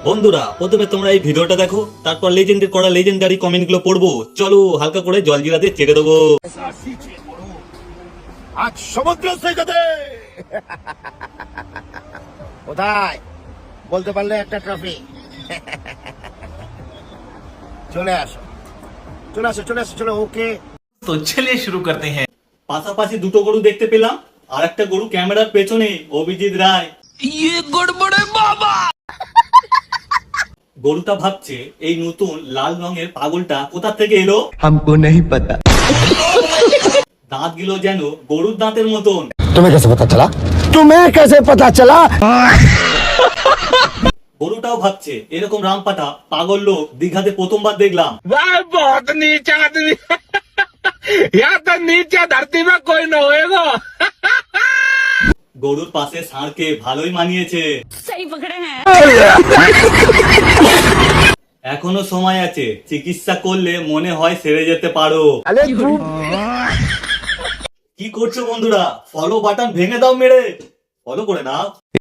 বন্ধুরা প্রথমে তোমরা এই ভিডিওটা দেখো, তারপর লেজেন্ডের করা লেজেন্ডারি কমেন্ট গুলো পড়বো। চলো হালকা করে জলজিরাতে চেড়ে দেবো। আজ সমুদ্র সৈকতে কোথায় বলতে পারলে একটা ট্রফি। চলে আসো চলে আসো চলে আসো চলো। ওকে तो चलिए शुरू करते हैं। পাশাপাশি দুটো গরু দেখতে পেলাম, আর একটা গরু ক্যামেরার পেছনে। অভিজিৎ রায় গরুটা ভাবছে এই নতুন লাল রঙের পাগলটা কোথা থেকে এলো। हमको नहीं पता। দাঁত গুলো যেন গরুর দাঁতের মতন। तुम्हें कैसे पता चला? तुम्हें कैसे पता चला? গরুটাও ভাবছে এরকম রামপাটা পাগল লোক দীঘাতে প্রথমবার দেখলাম। वाह बहुत नीचा आदमी। यहाँ तो नीचे धरती में कोई न होएगा। গরুর পাশে ষাঁড়কে ভালোই মানিয়েছে। सही पकड़े हैं। এখনো সময় আছে, চিকিৎসা করলে মনে হয় সেরে যেতে পারো। কি করছো বন্ধুরা? ফলো বাটন ভেঙে দাও মেরে, ফলো করে নাও।